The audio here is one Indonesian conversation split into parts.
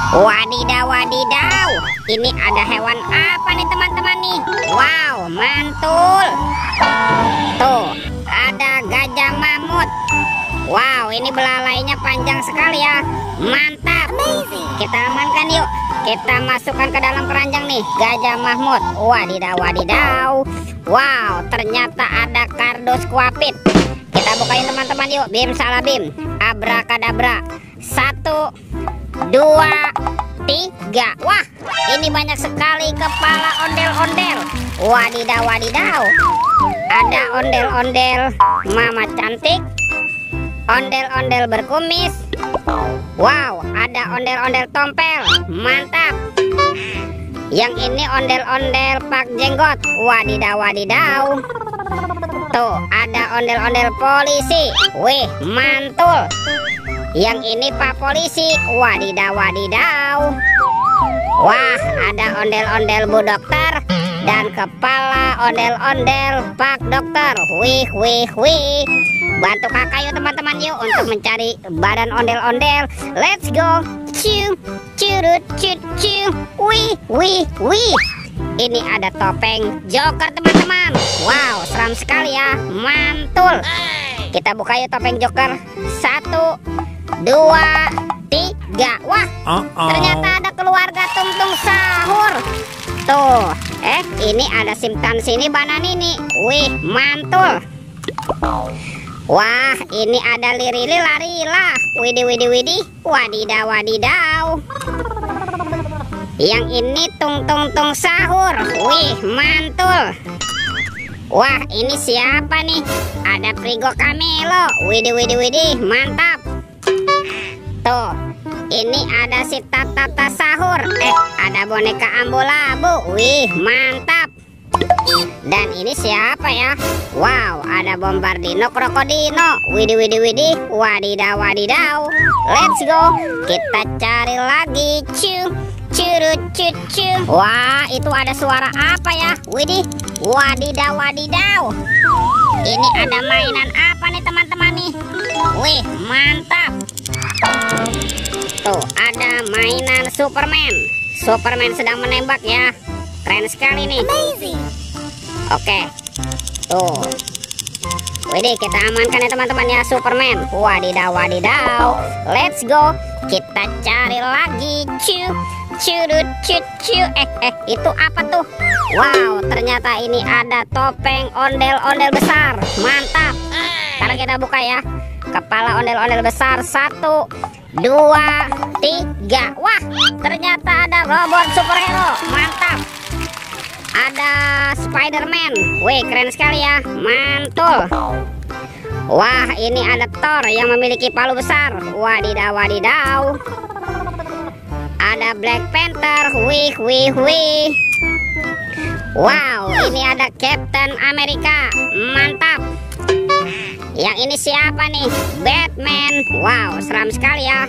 Wadidaw, wadidaw. Ini ada hewan apa nih teman-teman nih? Wow, mantul. Tuh, ada gajah mamut. Wow, ini belalainya panjang sekali ya. Mantap. Kita amankan yuk. Kita masukkan ke dalam keranjang nih, gajah mamut. Wadidaw, wadidaw. Wow, ternyata ada kardus kuapit. Kita bukain teman-teman yuk. Bim salah bim. Abrakadabra. 1, 2, 3. Wah, ini banyak sekali kepala ondel-ondel. Wadidaw, wadidaw. Ada ondel-ondel mama cantik, ondel-ondel berkumis. Wow, ada ondel-ondel tompel. Mantap. Yang ini ondel-ondel pak jenggot. Wadidaw, wadidaw. Tuh, ada ondel-ondel polisi. Wih, mantul. Yang ini pak polisi. Wadidaw, wadidaw. Wah, ada ondel-ondel bu dokter dan kepala ondel-ondel pak dokter. Wih, wih, wih. Bantu kakak yuk teman-teman yuk untuk mencari badan ondel-ondel. Let's go. Ciu, curut, cut, ciu. Wih, wih, wih. Ini ada topeng Joker teman-teman. Wow, seram sekali ya. Mantul. Kita buka yuk topeng Joker. 1, 2, 3. Wah, ternyata ada keluarga Tung-Tung Sahur. Tuh, ini ada simpansi ini Bananini. Wih, mantul. Wah, ini ada Lirili Larila. Widih, widih, widih. Wadidaw, wadidaw. Yang ini Tung-Tung Sahur. Wih, mantul. Wah, ini siapa nih? Ada Frigo Camelo. Widih, widih, widih. Mantap. Tuh, ini ada si Tata Sahur. Ada boneka Ambo-Labu. Wih, mantap. Dan ini siapa ya? Wow, ada Bombardino Krokodino. Widih, widih, widih. Wadidaw, wadidaw. Let's go. Kita cari lagi. Ciu, curut, cut, ciu. Wah, itu ada suara apa ya? Widih. Wadidaw, wadidaw. Ini ada mainan apa nih teman-teman nih? Wih, mantap. Tuh, ada mainan Superman. Superman sedang menembak ya. Keren sekali nih. Oke. Tuh. Widih, kita amankan ya teman-teman ya Superman. Wadidaw, wadidaw. Let's go. Kita cari lagi. Ciu, curut, cut, ciu. Itu apa tuh? Wow, ternyata ini ada topeng ondel-ondel besar. Mantap. Sekarang kita buka ya. Kepala ondel-ondel besar. 1, 2, 3. Wah, ternyata ada robot superhero. Mantap. Ada Spider-Man. Wih, keren sekali ya. Mantul. Wah, ini ada Thor yang memiliki palu besar. Wadidaw, wadidaw. Ada Black Panther. Wih, wih, wih. Wow, ini ada Captain America. Mantap. Yang ini siapa nih? Batman. Wow, seram sekali ya.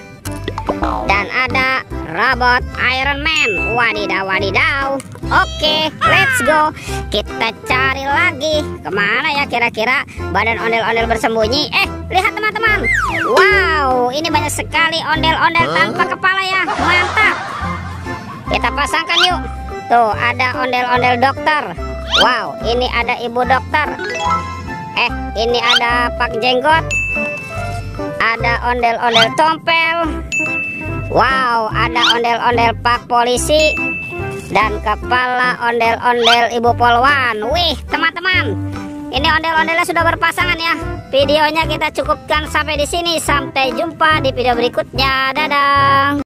Dan ada robot Iron Man. Wadidaw, wadidaw. Oke, let's go. Kita cari lagi. Kemana ya kira-kira badan ondel-ondel bersembunyi? Lihat teman-teman. Wow, ini banyak sekali ondel-ondel tanpa kepala ya. Mantap. Kita pasangkan yuk. Tuh, ada ondel-ondel dokter. Wow, ini ada ibu dokter. Ini ada pak jenggot. Ada ondel-ondel tompel. Wow, ada ondel-ondel pak polisi. Dan kepala ondel-ondel ibu polwan. Wih, teman-teman. Ini ondel-ondelnya sudah berpasangan ya. Videonya kita cukupkan sampai di sini. Sampai jumpa di video berikutnya. Dadah.